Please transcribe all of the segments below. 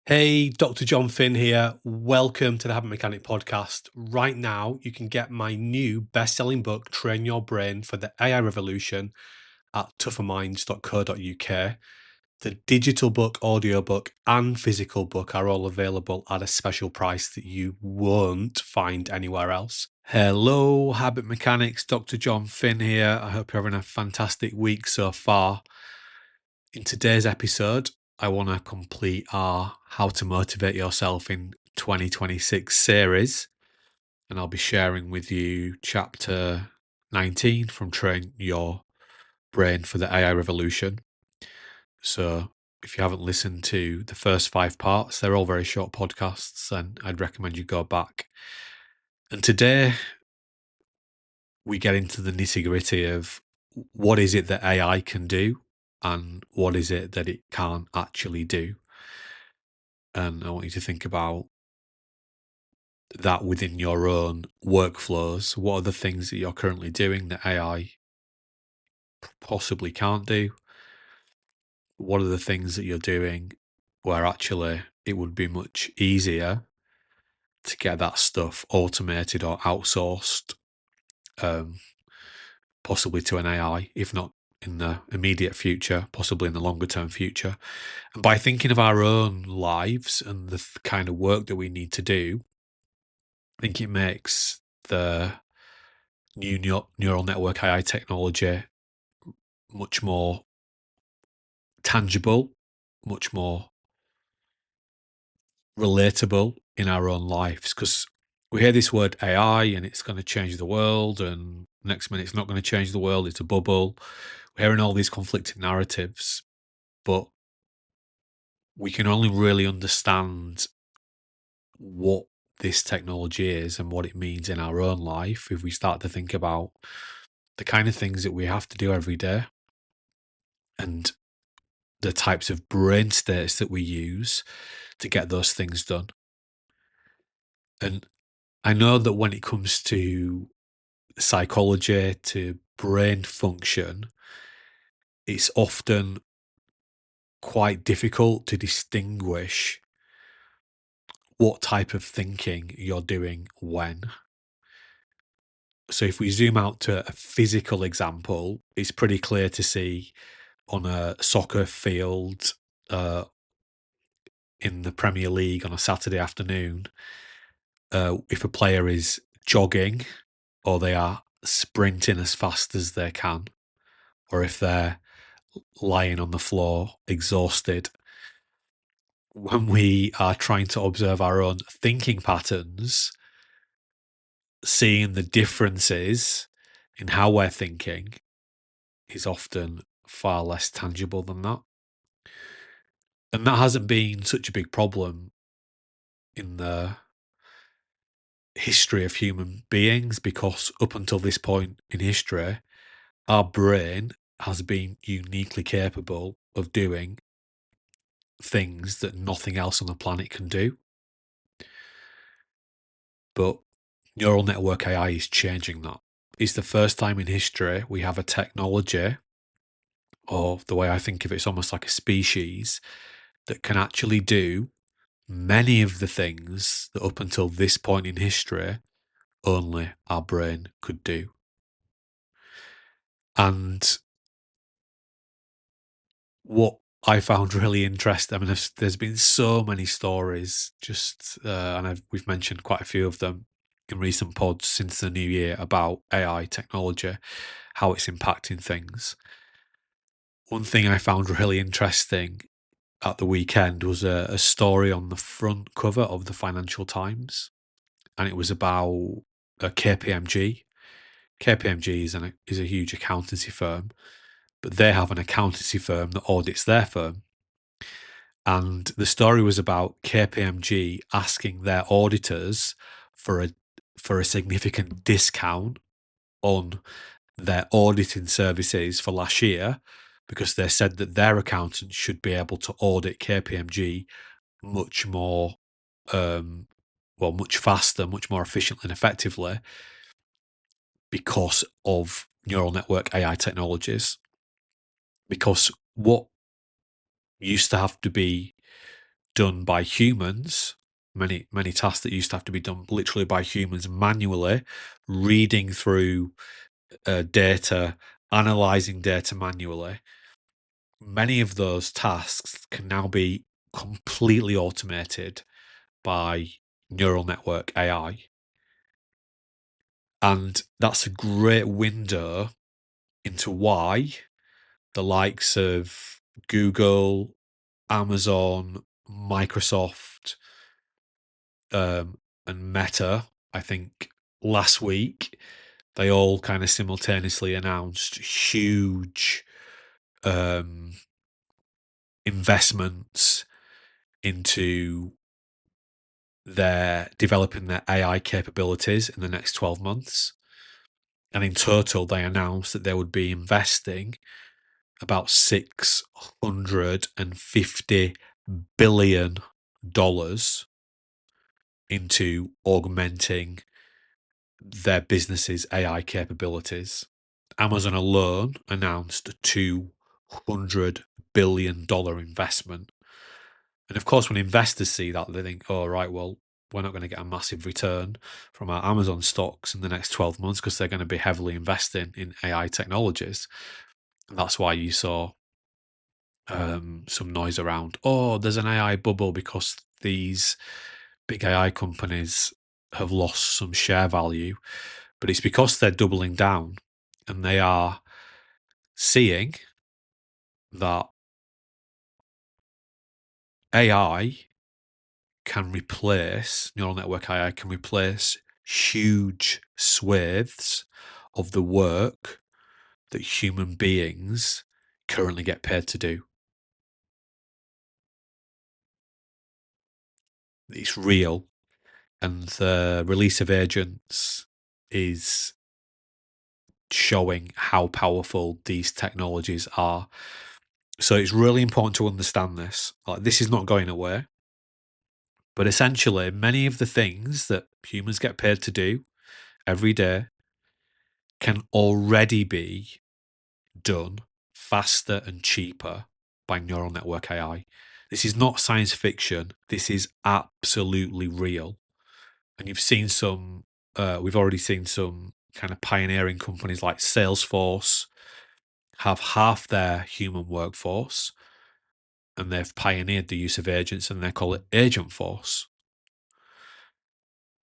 Hey, Dr. Jon Finn here. Welcome to the Habit Mechanic podcast. Right now, you can get my new best-selling book, Train Your Brain for the AI Revolution, at tougherminds.co.uk. The digital book, audiobook, and physical book are all available at a special price that you won't find anywhere else. Hello, Habit Mechanics. Dr. Jon Finn here. I hope you're having a fantastic week so far. In today's episode, I want to complete our How to Motivate Yourself in 2026 series, and I'll be sharing with you chapter 19 from Train Your Brain for the AI Revolution. So, if you haven't listened to the first 5 parts, they're all very short podcasts, and I'd recommend you go back. And today, we get into the nitty-gritty of what is it that AI can do and what is it that it can't actually do. And I want you to think about that within your own workflows. What are the things that you're currently doing that AI possibly can't do? What are the things that you're doing where actually it would be much easier to get that stuff automated or outsourced, possibly to an AI, if not in the immediate future, possibly in the longer term future. And by thinking of our own lives and the kind of work that we need to do, I think it makes the new neural network AI technology much more tangible, much more relatable in our own lives. Because we hear this word AI and it's going to change the world, and next minute it's not going to change the world, it's a bubble. We're hearing all these conflicting narratives, but we can only really understand what this technology is and what it means in our own life if we start to think about the kind of things that we have to do every day and the types of brain states that we use to get those things done. And I know that when it comes to psychology, to brain function, it's often quite difficult to distinguish what type of thinking you're doing when. So if we zoom out to a physical example, it's pretty clear to see on a soccer field in the Premier League on a Saturday afternoon, if a player is jogging or they are sprinting as fast as they can, or if they're lying on the floor exhausted. When we are trying to observe our own thinking patterns, seeing the differences in how we're thinking is often far less tangible than that. And that hasn't been such a big problem in the history of human beings, because up until this point in history, our brain has been uniquely capable of doing things that nothing else on the planet can do. But neural network AI is changing that. It's the first time in history we have a technology, or the way I think of it, it's almost like a species, that can actually do many of the things that up until this point in history only our brain could do. And what I found really interesting, I mean, there's been so many stories, and we've mentioned quite a few of them in recent pods since the new year about AI technology, how it's impacting things. One thing I found really interesting at the weekend was a story on the front cover of the Financial Times, and it was about KPMG. KPMG is a huge accountancy firm, but they have an accountancy firm that audits their firm. And the story was about KPMG asking their auditors for a significant discount on their auditing services for last year, because they said that their accountants should be able to audit KPMG much more, much faster, much more efficiently and effectively because of neural network AI technologies. Because what used to have to be done by humans, many tasks that used to have to be done literally by humans manually, reading through data, analyzing data manually, many of those tasks can now be completely automated by neural network AI. And that's a great window into why the likes of Google, Amazon, Microsoft, and Meta, I think last week, they all kind of simultaneously announced huge investments into their developing their AI capabilities in the next 12 months. And in total, they announced that they would be investing about $650 billion into augmenting their business's AI capabilities. Amazon alone announced a $200 billion investment. And of course, when investors see that, they think, oh, right, well, we're not going to get a massive return from our Amazon stocks in the next 12 months because they're going to be heavily investing in AI technologies. And that's why you saw some noise around, oh, there's an AI bubble because these big AI companies have lost some share value. But it's because they're doubling down and they are seeing that AI can replace, neural network AI can replace huge swathes of the work that human beings currently get paid to do. It's real. And the release of agents is showing how powerful these technologies are. So it's really important to understand this. Like, this is not going away. But essentially, many of the things that humans get paid to do every day can already be done faster and cheaper by neural network AI. This is not science fiction. This is absolutely real. And you've seen some, we've already seen some kind of pioneering companies like Salesforce have half their human workforce, and they've pioneered the use of agents, and they call it Agent Force.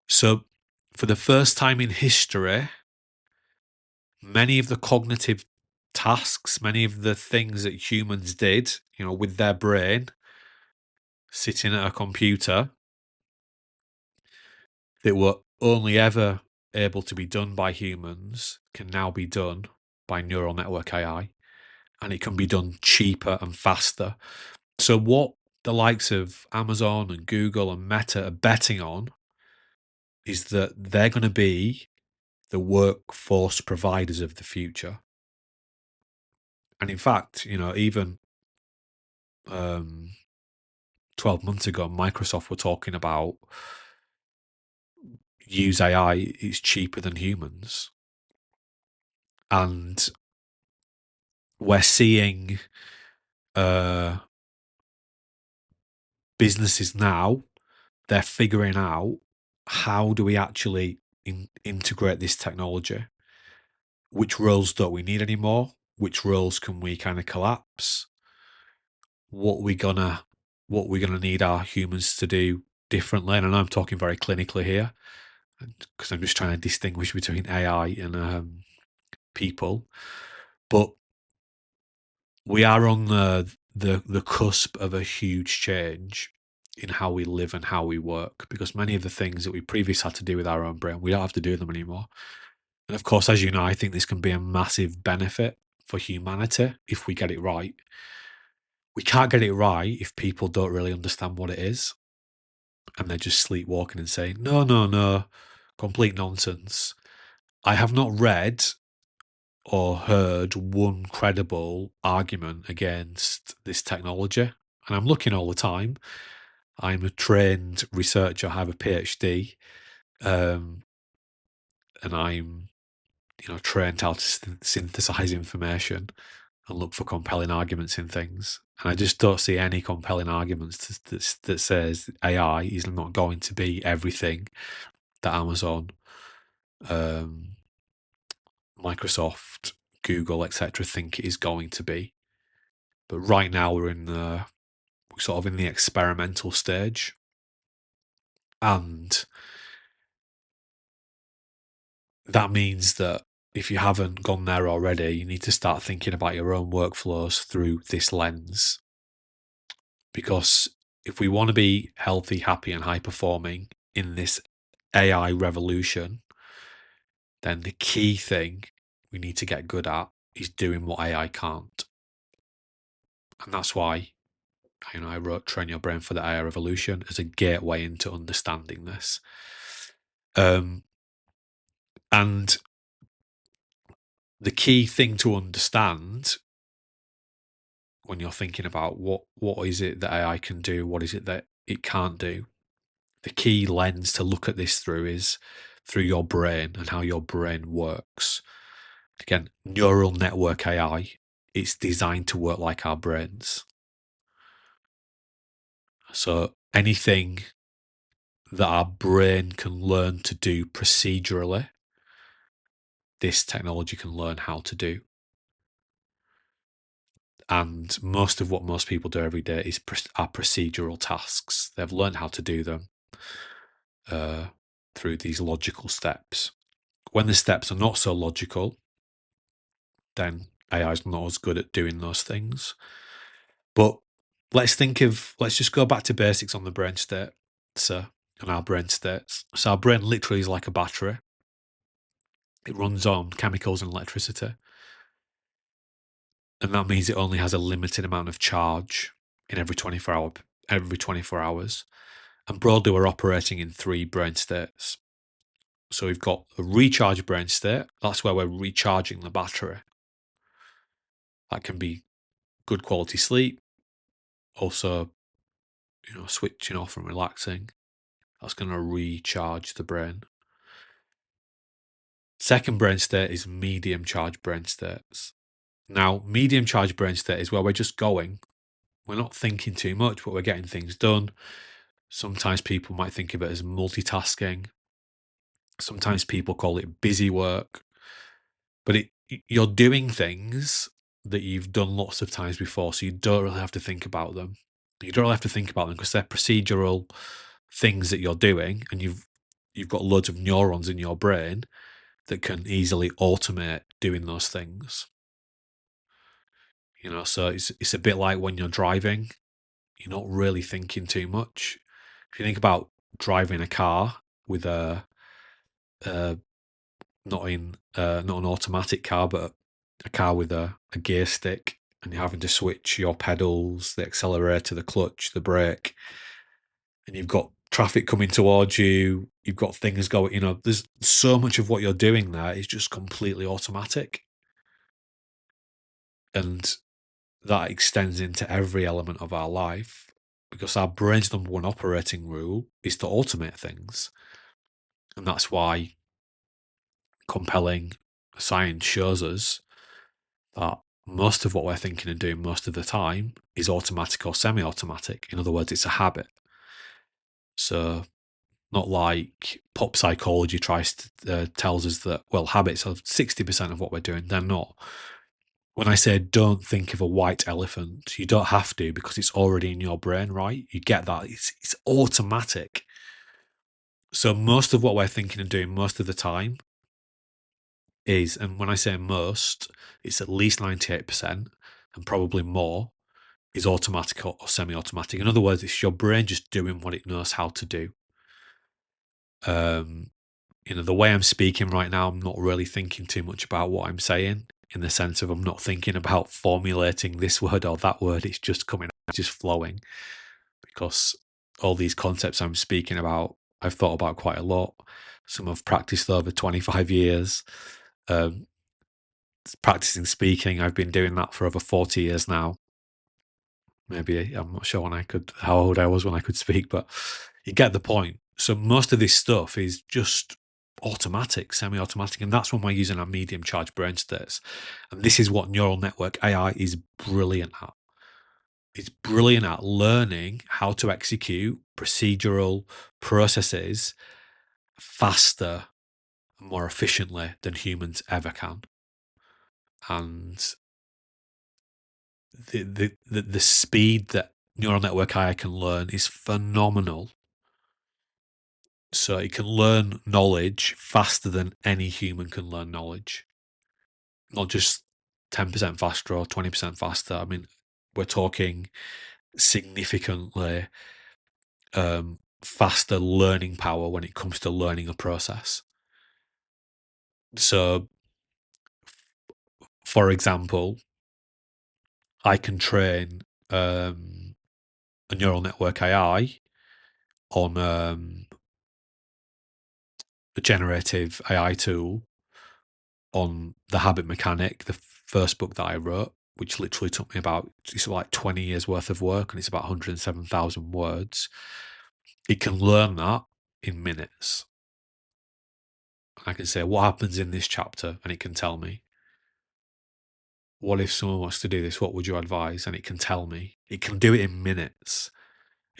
So, for the first time in history, many of the cognitive tasks, many of the things that humans did, with their brain, sitting at a computer, that were only ever able to be done by humans, can now be done by neural network AI, and it can be done cheaper and faster. So what the likes of Amazon and Google and Meta are betting on is that they're going to be the workforce providers of the future. And in fact, even 12 months ago, Microsoft were talking about use AI, it's cheaper than humans. And we're seeing businesses now, they're figuring out, how do we actually integrate this technology? Which roles don't we need anymore? Which roles can we kind of collapse? What we gonna need our humans to do differently? And I know I'm talking very clinically here, because I'm just trying to distinguish between AI and people. But we are on the cusp of a huge change in how we live and how we work, because many of the things that we previously had to do with our own brain, we don't have to do them anymore. And of course, as you know, I think this can be a massive benefit for humanity if we get it right. We can't get it right if people don't really understand what it is, and they're just sleepwalking and saying, no, no, no, complete nonsense. I have not read or heard one credible argument against this technology. And I'm looking all the time. I'm a trained researcher, I have a PhD, and I'm trained how to synthesize information. and look for compelling arguments in things. And I just don't see any compelling arguments that says AI is not going to be everything that Amazon, um, Microsoft, Google, etc. think it is going to be. But right now we're sort of in the experimental stage, and that means that if you haven't gone there already, you need to start thinking about your own workflows through this lens. Because if we want to be healthy, happy, and high performing in this AI revolution, then the key thing we need to get good at is doing what AI can't. And that's why I wrote Train Your Brain for the AI Revolution as a gateway into understanding this. And the key thing to understand when you're thinking about what is it that AI can do, what is it that it can't do, the key lens to look at this through is through your brain and how your brain works. Again, neural network AI, it's designed to work like our brains. So anything that our brain can learn to do procedurally, this technology can learn how to do. And most of what most people do every day are procedural tasks. They've learned how to do them through these logical steps. When the steps are not so logical, then AI is not as good at doing those things. But let's just go back to basics on the brain state, and our brain states. So our brain literally is like a battery. It runs on chemicals and electricity. And that means it only has a limited amount of charge in every 24 hours. And broadly, we're operating in 3 brain states. So we've got a recharge brain state. That's where we're recharging the battery. That can be good quality sleep. Also, switching off and relaxing. That's going to recharge the brain. Second brain state is medium charge brain states. Now, medium charge brain state is where we're just going. We're not thinking too much, but we're getting things done. Sometimes people might think of it as multitasking. Sometimes people call it busy work. But you're doing things that you've done lots of times before, so you don't really have to think about them. You don't really have to think about them because they're procedural things that you're doing, and you've got loads of neurons in your brain that can easily automate doing those things. So it's a bit like when you're driving, you're not really thinking too much. If you think about driving a car with not an automatic car, but a car with a gear stick, and you're having to switch your pedals, the accelerator, the clutch, the brake, and you've got traffic coming towards you, you've got things going, there's so much of what you're doing there is just completely automatic. And that extends into every element of our life because our brain's number one operating rule is to automate things. And that's why compelling science shows us that most of what we're thinking and doing most of the time is automatic or semi-automatic. In other words, it's a habit. So not like pop psychology tells us that, well, habits are 60% of what we're doing. They're not. When I say don't think of a white elephant, you don't have to because it's already in your brain, right? You get that. It's automatic. So most of what we're thinking and doing most of the time is, and when I say most, it's at least 98% and probably more, is automatic or semi-automatic. In other words, it's your brain just doing what it knows how to do. The way I'm speaking right now, I'm not really thinking too much about what I'm saying, in the sense of I'm not thinking about formulating this word or that word. It's just coming out, just flowing, because all these concepts I'm speaking about, I've thought about quite a lot. Some I've practiced over 25 years. Practicing speaking, I've been doing that for over 40 years now. Maybe, I'm not sure how old I was when I could speak, but you get the point. So most of this stuff is just automatic, semi-automatic, and that's when we're using our medium charge brain states. And this is what neural network AI is brilliant at. It's brilliant at learning how to execute procedural processes faster and more efficiently than humans ever can. And the speed that neural network AI can learn is phenomenal. So it can learn knowledge faster than any human can learn knowledge. Not just 10% faster or 20% faster. I mean, we're talking significantly faster learning power when it comes to learning a process. So, for example, I can train a neural network AI on a generative AI tool on The Habit Mechanic, the first book that I wrote, which literally took me it's like 20 years worth of work, and it's about 107,000 words. It can learn that in minutes. I can say, what happens in this chapter? And it can tell me. What if someone wants to do this? What would you advise? And it can tell me. It can do it in minutes.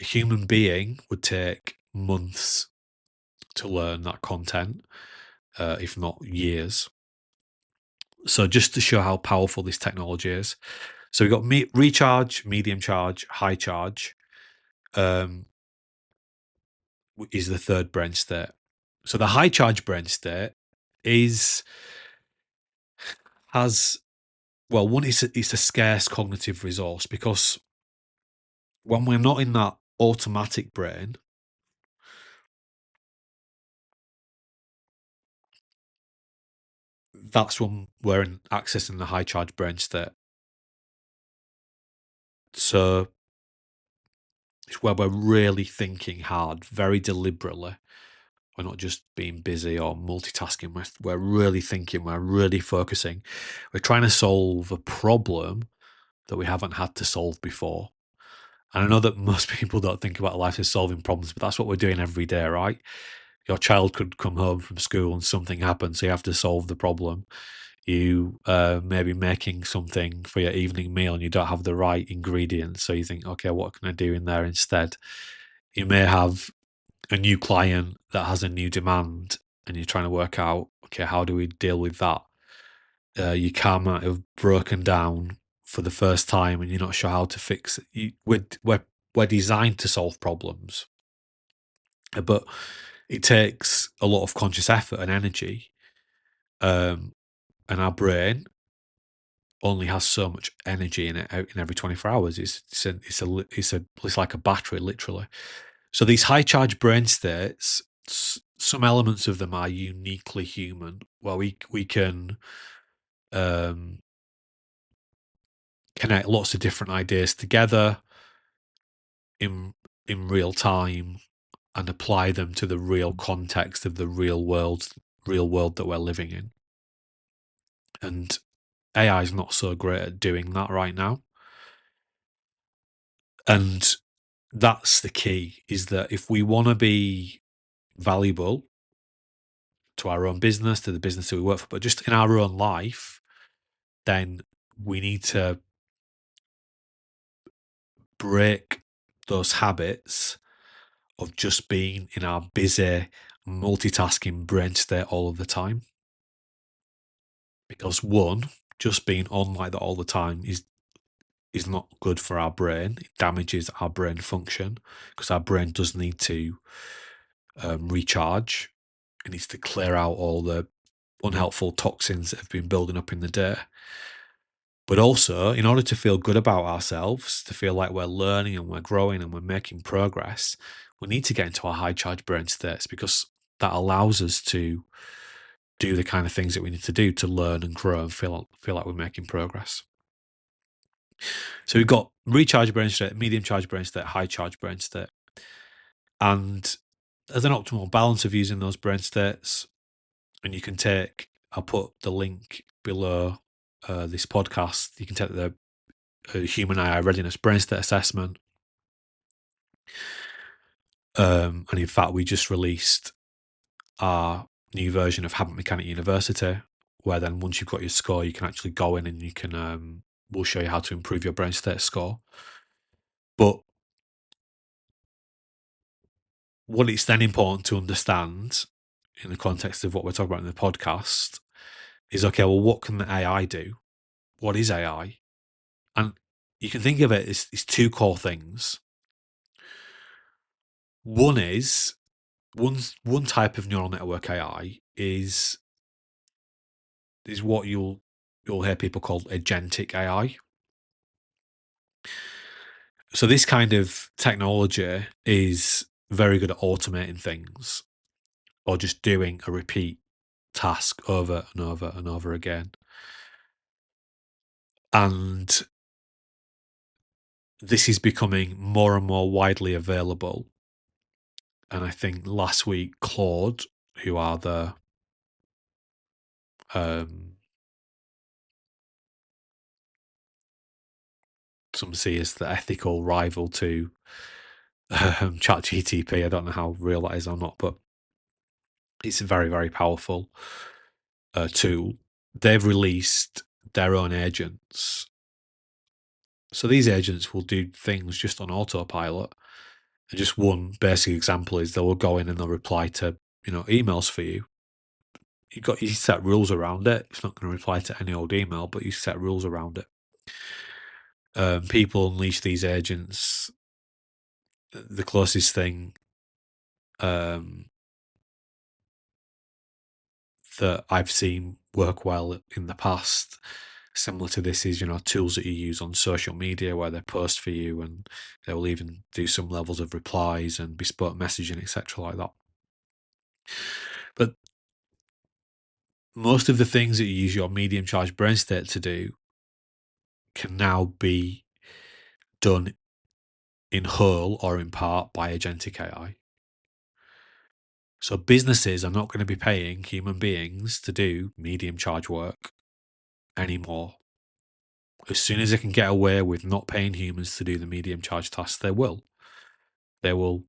A human being would take months to learn that content, if not years. So just to show how powerful this technology is. So we've got recharge, medium charge, high charge, is the third brain state. So the high charge brain state has one, it's a scarce cognitive resource, because when we're not in that automatic brain, that's when we're accessing the high charge brain state. So it's where we're really thinking hard, very deliberately. We're not just being busy or multitasking. We're really thinking, we're really focusing. We're trying to solve a problem that we haven't had to solve before. And I know that most people don't think about life as solving problems, but that's what we're doing every day, right? Your child could come home from school and something happens, so you have to solve the problem. You may be making something for your evening meal and you don't have the right ingredients, so you think, okay, what can I do in there instead? You may have a new client that has a new demand and you're trying to work out, okay, how do we deal with that? Your car might have broken down for the first time and you're not sure how to fix it. We're designed to solve problems, but it takes a lot of conscious effort and energy, and our brain only has so much energy in it out in every 24 hours. It's like a battery, literally. So these high charge brain states, some elements of them are uniquely human, where we can connect lots of different ideas together in real time and apply them to the real context of the real world that we're living in. And AI is not so great at doing that right now. And that's the key, is that if we want to be valuable to our own business, to the business that we work for, but just in our own life, then we need to break those habits of just being in our busy, multitasking brain state all of the time. Because one, just being on like that all the time is not good for our brain. It damages our brain function, because our brain does need to recharge. It needs to clear out all the unhelpful toxins that have been building up in the day. But also, in order to feel good about ourselves, to feel like we're learning and we're growing and we're making progress, we need to get into our high charge brain states, because that allows us to do the kind of things that we need to do to learn and grow and feel like we're making progress. So we've got recharge brain state, medium charge brain state, high charge brain state. And there's an optimal balance of using those brain states. And you can I'll put the link below this podcast. You can take the Human AI Readiness Brain State Assessment. And in fact, we just released our new version of Habit Mechanic University, where then once you've got your score, you can actually go in and you can, we'll show you how to improve your brain state score. But what it's then important to understand in the context of what we're talking about in the podcast is, okay, well, what can the AI do? What is AI? And you can think of it as two core things. One is one type of neural network AI is what you'll hear people call agentic AI. So this kind of technology is very good at automating things or just doing a repeat task over and over and over again. And this is becoming more and more widely available. And I think last week, Claude, who are the some see as the ethical rival to ChatGTP. I don't know how real that is or not, but it's a very, very powerful tool. They've released their own agents. So these agents will do things just on autopilot. And just one basic example is they will go in and they'll reply to emails for you. You set rules around it. It's not going to reply to any old email, but you set rules around it. People unleash these agents. The closest thing that I've seen work well in the past, similar to this, is tools that you use on social media where they post for you, and they will even do some levels of replies and bespoke messaging, etc., like that. But most of the things that you use your medium charge brain state to do can now be done in whole or in part by agentic AI. So businesses are not going to be paying human beings to do medium charge work anymore. As soon as they can get away with not paying humans to do the medium charge tasks, they will. They will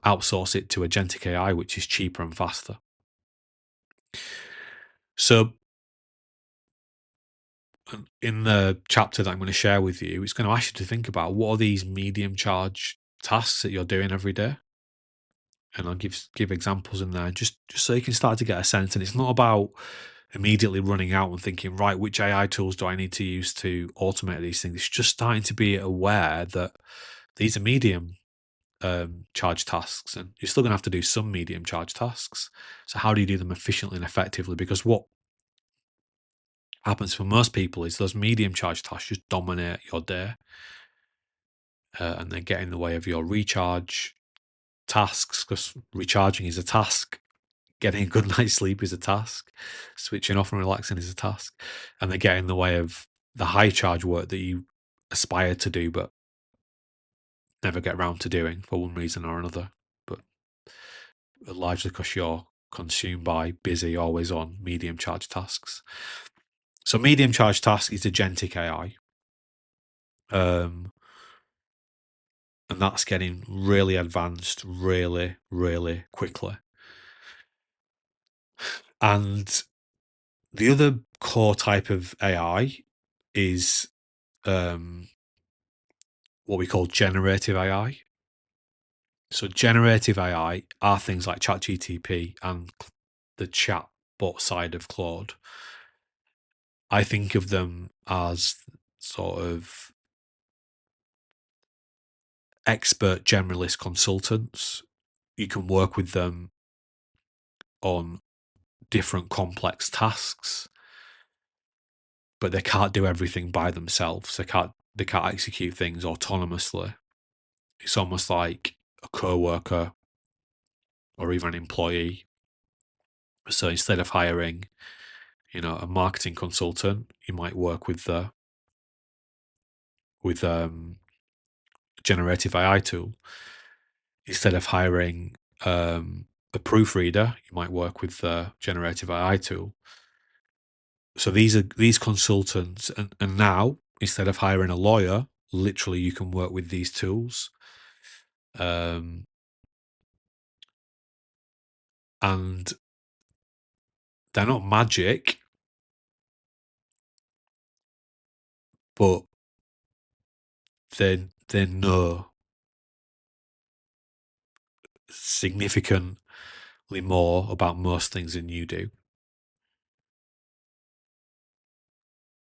outsource it to agentic AI, which is cheaper and faster. So in the chapter that I'm going to share with you, it's going to ask you to think about what are these medium charge tasks that you're doing every day. And I'll give examples in there just so you can start to get a sense. And it's not about immediately running out and thinking, right, which AI tools do I need to use to automate these things? It's just starting to be aware that these are medium charge tasks, and you're still going to have to do some medium charge tasks. So how do you do them efficiently and effectively? Because what happens for most people is those medium charge tasks just dominate your day, and they get in the way of your recharge tasks, because recharging is a task. Getting a good night's sleep is a task. Switching off and relaxing is a task. And they get in the way of the high charge work that you aspire to do but never get around to doing for one reason or another. But largely because you're consumed by busy, always on medium charge tasks. So medium charge task is agentic AI. And that's getting really advanced really, really quickly. And the other core type of AI is what we call generative AI. So generative AI are things like ChatGTP and the chatbot side of Claude. I think of them as sort of expert generalist consultants. You can work with them on different complex tasks, but they can't do everything by themselves. They can't execute things autonomously. It's almost like a co-worker or even an employee. So instead of hiring, a marketing consultant, you might work with generative AI tool. Instead of hiring a proofreader, you might work with the generative AI tool. So these consultants, and now instead of hiring a lawyer, literally you can work with these tools. And They're not magic, but they know significantly more about most things than you do.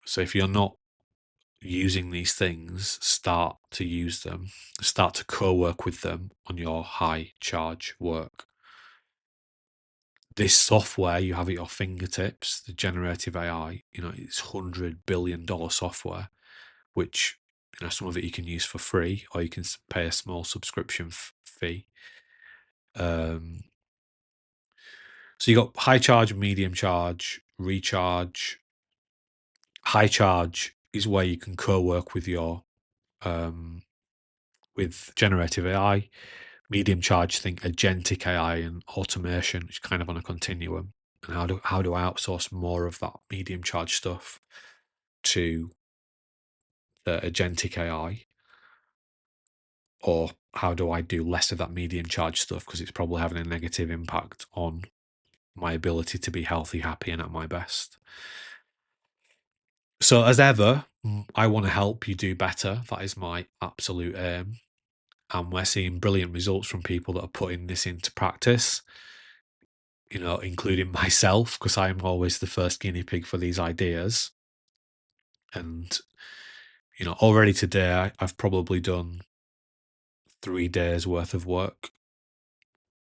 So if you're not using these things, start to use them. Start to co-work with them on your high charge work. This software you have at your fingertips, the generative AI, it's $100 billion software, which, some of it you can use for free, or you can pay a small subscription fee. So you got high charge, medium charge, recharge. High charge is where you can co-work with your with generative AI. Medium charge, think agentic AI and automation, which is kind of on a continuum. And how do I outsource more of that medium charge stuff to the agentic AI? Or how do I do less of that medium charge stuff because it's probably having a negative impact on my ability to be healthy, happy, and at my best? So as ever, I want to help you do better. That is my absolute aim. And we're seeing brilliant results from people that are putting this into practice, including myself, because I'm always the first guinea pig for these ideas. And, already today, I've probably done 3 days worth of work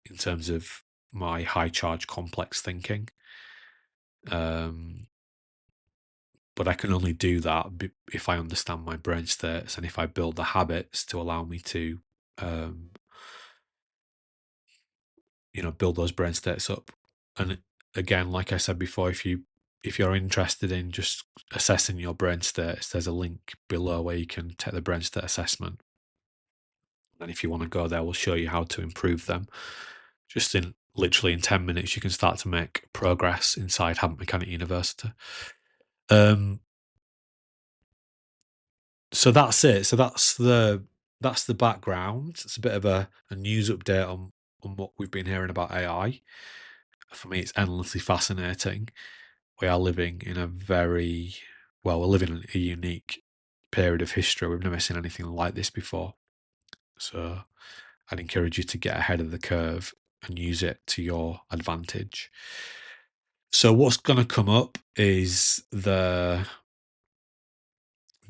in terms of my high charge complex thinking. But I can only do that if I understand my brain states and if I build the habits to allow me to, build those brain states up. And again, like I said before, if you're interested in just assessing your brain states, there's a link below where you can take the brain state assessment. And if you want to go there, we'll show you how to improve them. Just literally in 10 minutes, you can start to make progress inside Habit Mechanic University. So that's it. So that's the background. It's a bit of a news update on what we've been hearing about AI. For me, it's endlessly fascinating. We are living in we're living in a unique period of history. We've never seen anything like this before. So I'd encourage you to get ahead of the curve and use it to your advantage. So what's going to come up is the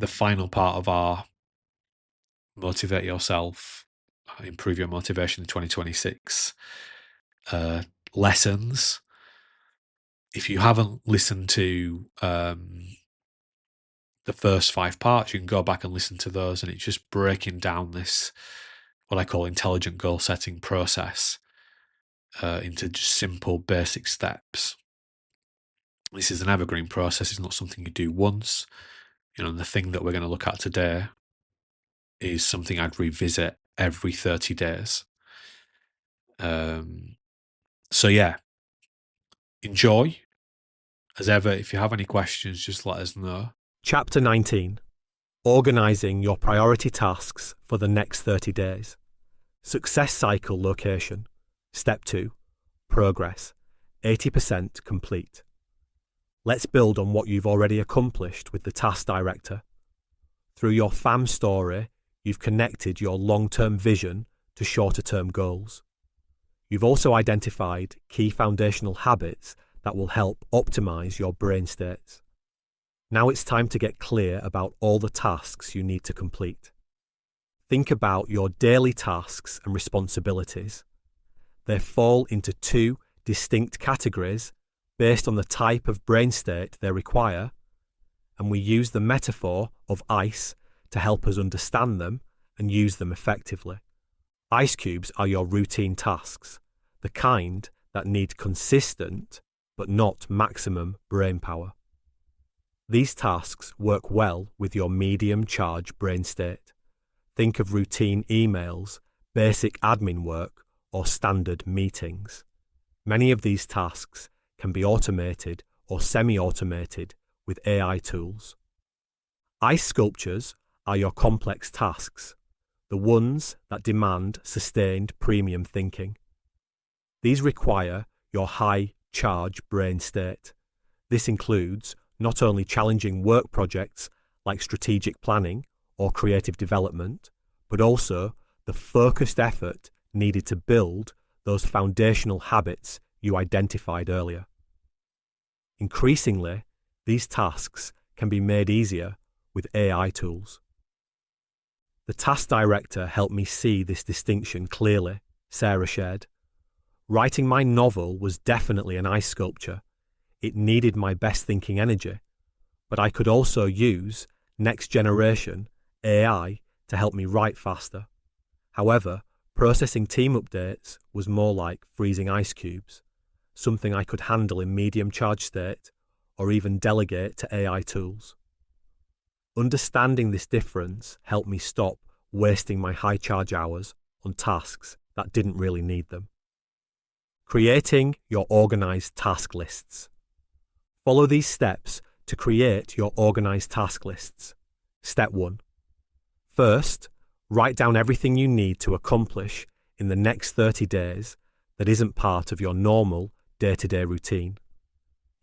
final part of our Motivate Yourself, Improve Your Motivation in 2026 lessons. If you haven't listened to the first 5 parts, you can go back and listen to those, and it's just breaking down this, what I call intelligent goal setting process, into just simple basic steps. This is an evergreen process. It's not something you do once. The thing that we're going to look at today is something I'd revisit every 30 days. So yeah, enjoy. As ever, if you have any questions, just let us know. Chapter 19. Organising your priority tasks for the next 30 days. Success cycle location. Step 2. Progress. 80% complete. Let's build on what you've already accomplished with the task director. Through your FAM story, you've connected your long-term vision to shorter-term goals. You've also identified key foundational habits that will help optimize your brain states. Now it's time to get clear about all the tasks you need to complete. Think about your daily tasks and responsibilities. They fall into 2 distinct categories based on the type of brain state they require, and we use the metaphor of ice to help us understand them and use them effectively. Ice cubes are your routine tasks, the kind that need consistent but not maximum brain power. These tasks work well with your medium charge brain state. Think of routine emails, basic admin work, or standard meetings. Many of these tasks can be automated or semi-automated with AI tools. Ice sculptures are your complex tasks, the ones that demand sustained premium thinking. These require your high high-charge brain state. This includes not only challenging work projects like strategic planning or creative development, but also the focused effort needed to build those foundational habits you identified earlier. Increasingly, these tasks can be made easier with AI tools. The task director helped me see this distinction clearly, Sarah shared. Writing my novel was definitely an ice sculpture. It needed my best thinking energy, but I could also use next generation AI to help me write faster. However, processing team updates was more like freezing ice cubes, something I could handle in medium charge state or even delegate to AI tools. Understanding this difference helped me stop wasting my high charge hours on tasks that didn't really need them. Creating your organised task lists. Follow these steps to create your organised task lists. Step 1. First, write down everything you need to accomplish in the next 30 days that isn't part of your normal day-to-day routine.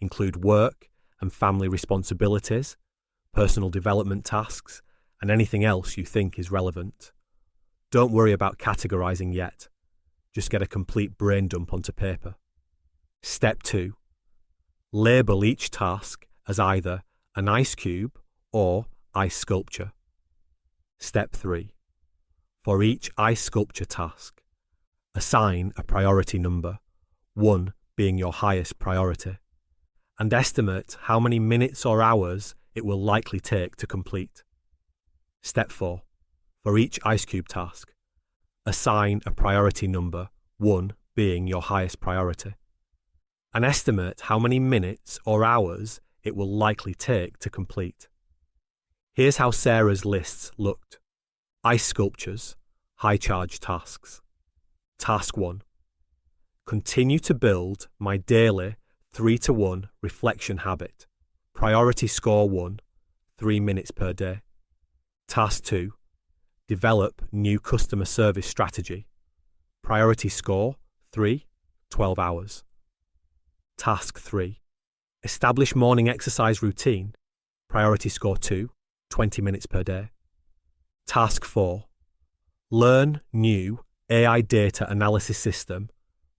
Include work and family responsibilities, personal development tasks, and anything else you think is relevant. Don't worry about categorising yet. Just get a complete brain dump onto paper. Step 2. Label each task as either an ice cube or ice sculpture. Step 3. For each ice sculpture task, assign a priority number, 1 being your highest priority, and estimate how many minutes or hours it will likely take to complete. Step 4. For each ice cube task, assign a priority number, 1 being your highest priority, and estimate how many minutes or hours it will likely take to complete. Here's how Sarah's lists looked. Ice sculptures, high charge tasks. Task 1. Continue to build my daily 3-to-1 reflection habit. Priority score 1, 3 minutes per day. Task 2. Develop new customer service strategy. Priority score 3, 12 hours. Task 3. Establish morning exercise routine. Priority score 2, 20 minutes per day. Task 4. Learn new AI data analysis system.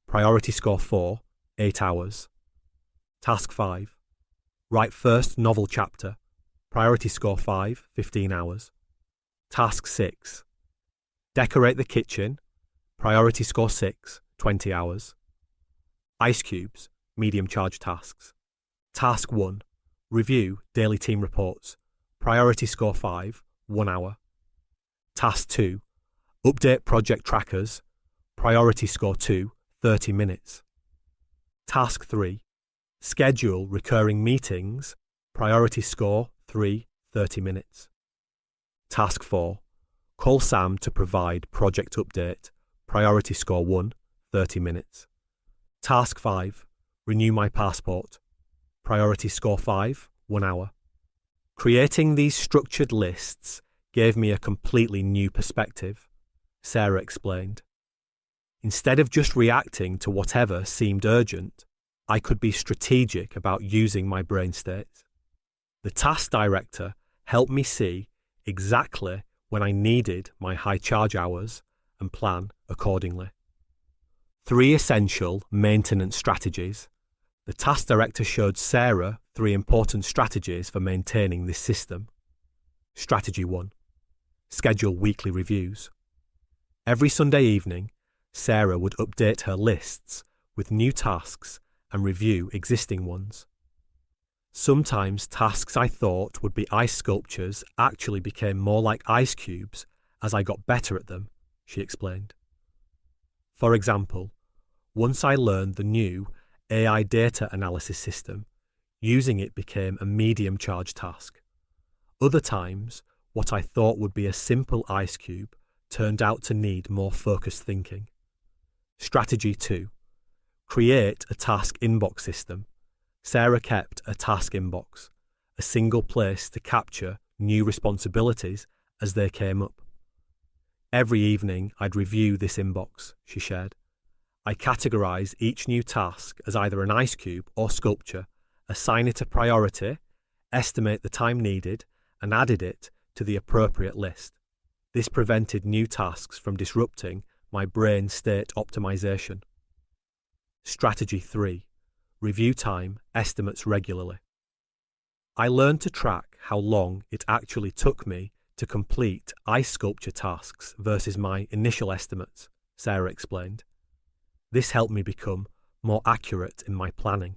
Priority score 4, 8 hours. Task 5. Write first novel chapter. Priority score 5, 15 hours. Task 6. Decorate the kitchen. Priority score 6, 20 hours. Ice cubes, medium charge tasks. Task 1. Review daily team reports. Priority score 5, 1 hour. Task 2. Update project trackers. Priority score 2, 30 minutes. Task 3. Schedule recurring meetings. Priority score 3, 30 minutes. Task 4. Call Sam to provide project update. Priority score 1, 30 minutes. Task 5. Renew my passport. Priority score 5, 1 hour. Creating these structured lists gave me a completely new perspective, Sarah explained. Instead of just reacting to whatever seemed urgent, I could be strategic about using my brain state. The task director helped me see exactly when I needed my high charge hours and plan accordingly. 3 essential maintenance strategies. The task director showed Sarah 3 important strategies for maintaining this system. Strategy 1. Schedule weekly reviews. Every Sunday evening, Sarah would update her lists with new tasks and review existing ones. Sometimes tasks I thought would be ice sculptures actually became more like ice cubes as I got better at them, she explained. For example, once I learned the new AI data analysis system, using it became a medium charge task. Other times, what I thought would be a simple ice cube turned out to need more focused thinking. Strategy 2. Create a task inbox system. Sarah kept a task inbox, a single place to capture new responsibilities as they came up. Every evening I'd review this inbox, she shared. I categorise each new task as either an ice cube or sculpture, assign it a priority, estimate the time needed, and added it to the appropriate list. This prevented new tasks from disrupting my brain state optimization. Strategy 3. Review time estimates regularly. I learned to track how long it actually took me to complete ice sculpture tasks versus my initial estimates, Sarah explained. This helped me become more accurate in my planning.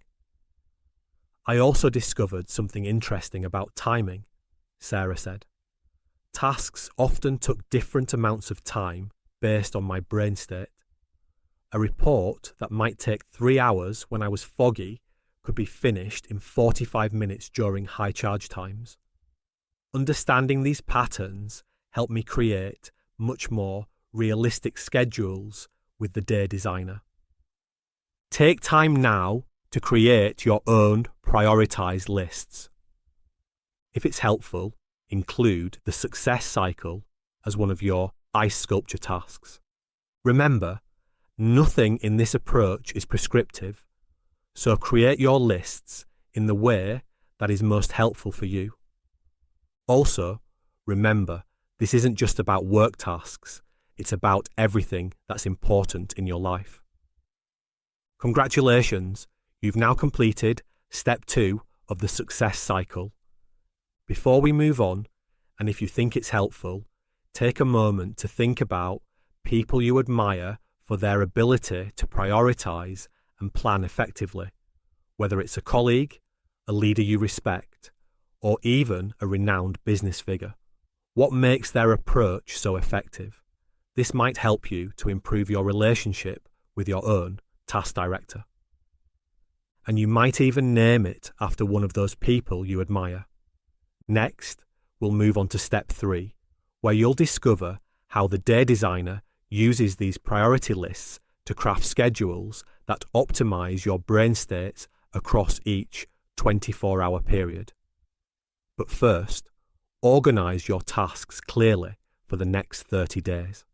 I also discovered something interesting about timing, Sarah said. Tasks often took different amounts of time based on my brain state. A report that might take 3 hours when I was foggy could be finished in 45 minutes during high charge times. Understanding these patterns helped me create much more realistic schedules with the day designer. Take time now to create your own prioritized lists. If it's helpful, include the success cycle as one of your ice sculpture tasks. Remember, nothing in this approach is prescriptive, so create your lists in the way that is most helpful for you. Also, remember, this isn't just about work tasks, it's about everything that's important in your life. Congratulations, you've now completed step 2 of the success cycle. Before we move on, and if you think it's helpful, take a moment to think about people you admire for their ability to prioritize and plan effectively, whether it's a colleague, a leader you respect, or even a renowned business figure. What makes their approach so effective? This might help you to improve your relationship with your own task director. And you might even name it after one of those people you admire. Next, we'll move on to step 3, where you'll discover how the day designer uses these priority lists to craft schedules that optimize your brain states across each 24-hour period. But first, organize your tasks clearly for the next 30 days.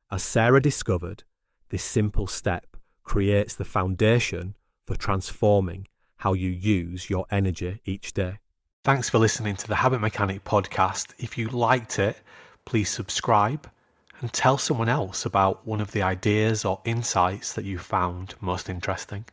As Sarah discovered, this simple step creates the foundation for transforming how you use your energy each day. Thanks for listening to the Habit Mechanic podcast. If you liked it, please subscribe and tell someone else about one of the ideas or insights that you found most interesting.